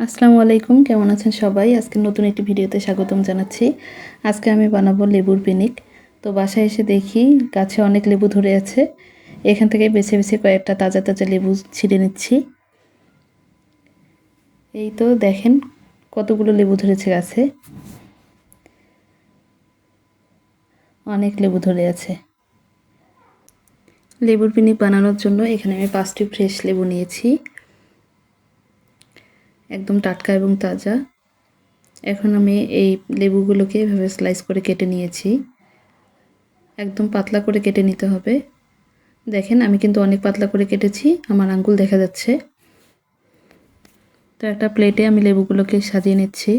আসসালামু আলাইকুম, কেমন আছেন সবাই? আজকে নতুন একটি ভিডিওতে স্বাগতম জানাচ্ছি। আজকে আমি বানাবো লেবুর পিনিক। তো বাসায় এসে দেখি গাছে অনেক লেবু ধরে আছে। এখান থেকে বেছে বেছে কয়েকটা তাজা তাজা লেবু ছিঁড়ে নিচ্ছি। এই তো দেখেন কতগুলো লেবু ধরেছে গাছে, অনেক লেবু ধরে আছে। লেবুর পিনিক বানানোর জন্য এখানে আমি 5টি ফ্রেশ লেবু নিয়েছি, একদম টাটকা এবং তাজা। এখন আমি এই লেবুগুলোকে এভাবে স্লাইস করে কেটে নিয়েছি। একদম পাতলা করে কেটে নিতে হবে। দেখেন আমি কিন্তু অনেক পাতলা করে কেটেছি, আমার আঙ্গুল দেখা যাচ্ছে। তো একটা প্লেটে আমি লেবুগুলোকে সাজিয়ে নিচ্ছি।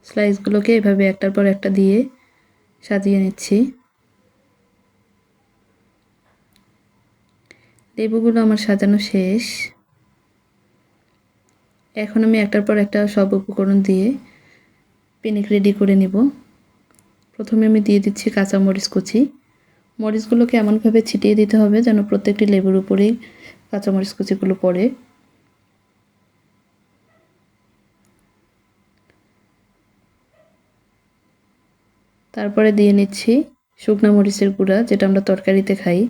স্লাইসগুলোকে এভাবে একটার পর একটা দিয়ে সাজিয়ে নিচ্ছি। লেবুগুলো আমার সাজানো শেষ। এখন আমি একটার পর একটা সব উপকরণ দিয়ে পিনিক রেডি করে নিব। প্রথমে আমি দিয়ে দিচ্ছি কাঁচা মরিচ কুচি। মরিচগুলোকে এমনভাবে ছিটিয়ে দিতে হবে যেন প্রত্যেকটি লেবুর উপরেই কাঁচা মরিচ কুচিগুলো পড়ে। তারপরে দিয়ে নিচ্ছি শুকনো মরিচের গুঁড়া, যেটা আমরা তরকারিতে খাই।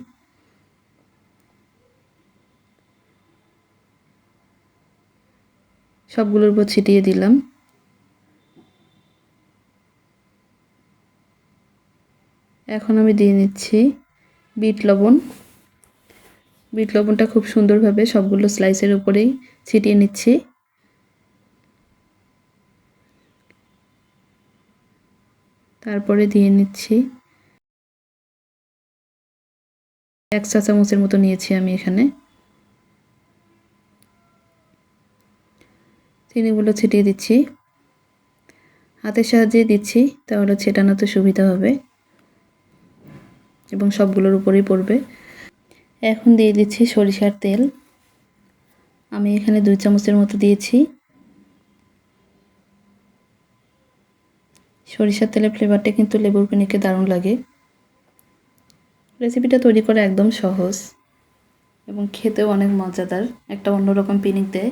সবগুলোর উপর ছিটিয়ে দিলাম। এখন আমি দিয়ে নিচ্ছি বিট লবণ। বিট লবণটা খুব সুন্দরভাবে সবগুলো স্লাইসের উপরেই ছিটিয়ে নিচ্ছি। তারপরে দিয়ে নিচ্ছি 1 চা চামচের মতো নিয়েছি আমি এখানে। চিনিগুলো ছিটিয়ে দিচ্ছি, হাতের সাহায্যে দিচ্ছি, তাহলে ছেটানোতে সুবিধা হবে এবং সবগুলোর উপরেই পড়বে। এখন দিয়ে দিচ্ছি সরিষার তেল। আমি এখানে 2 চামচের মতো দিয়েছি। সরিষার তেলের ফ্লেভারটা কিন্তু লেবুর পিনিকে দারুণ লাগে। রেসিপিটা তৈরি করা একদম সহজ এবং খেতেও অনেক মজাদার, একটা অন্যরকম পিনিক দেয়।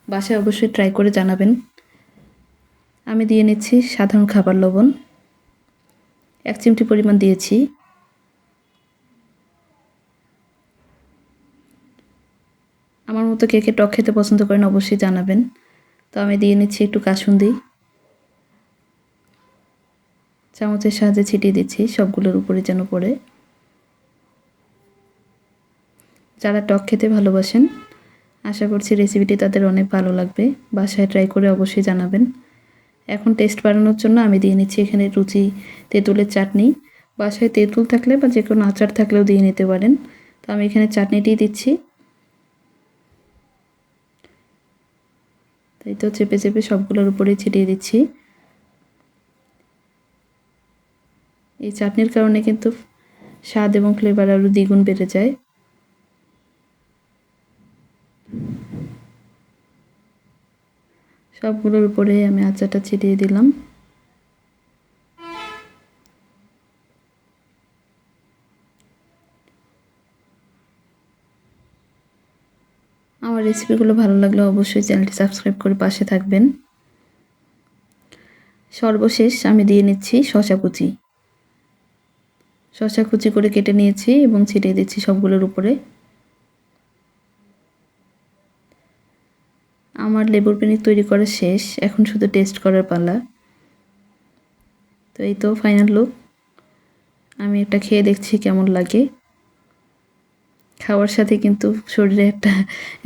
বাসায় অবশ্যই ট্রাই করে জানাবেন। আমি দিয়ে নিচ্ছি সাধারণ খাবার লবণ, 1 চিমটি পরিমাণ দিয়েছি। আমার মতো কে কে টক খেতে পছন্দ করেন অবশ্যই জানাবেন। তো আমি দিয়ে নিচ্ছি একটু কাসুন্দি, চামচের সাহায্যে ছিটিয়ে দিচ্ছি সবগুলোর উপরে যেন পড়ে। যারা টক খেতে ভালোবাসেন, আশা করছি রেসিপিটি তাদের অনেক ভালো লাগবে। বাসায় ট্রাই করে অবশ্যই জানাবেন। এখন টেস্ট বাড়ানোর জন্য আমি দিয়ে নিচ্ছি এখানে রুচি তেঁতুলের চাটনি। বাসায় তেঁতুল থাকলে বা যে কোনো আচার থাকলেও দিয়ে নিতে পারেন। তো আমি এখানে চাটনিটিই দিচ্ছি। তাই তো চেপে চেপে সবগুলোর উপরেই ছিটিয়ে দিচ্ছি। এই চাটনির কারণে কিন্তু স্বাদ এবং ফ্লেভার আরও দ্বিগুণ বেড়ে যায়। সবগুলোর উপরে আমি আচারটা ছিটিয়ে দিলাম। আমার রেসিপিগুলো ভালো লাগলে অবশ্যই চ্যানেলটি সাবস্ক্রাইব করে পাশে থাকবেন। সর্বশেষ আমি দিয়ে নিচ্ছি শসা কুচি। শসা কুচি করে কেটে নিয়েছি এবং ছিটিয়ে দিচ্ছি সবগুলোর উপরে। আমার লেবুর পিনিক তৈরি করা শেষ, এখন শুধু টেস্ট করার পালা। তো এই তো ফাইনাল লুক। আমি একটা খেয়ে দেখছি কেমন লাগে। খাওয়ার সাথে কিন্তু শরীরে একটা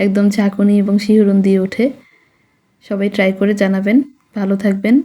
একদম ঝাঁকুনি এবং শিহরণ দিয়ে ওঠে। সবাই ট্রাই করে জানাবেন। ভালো থাকবেন।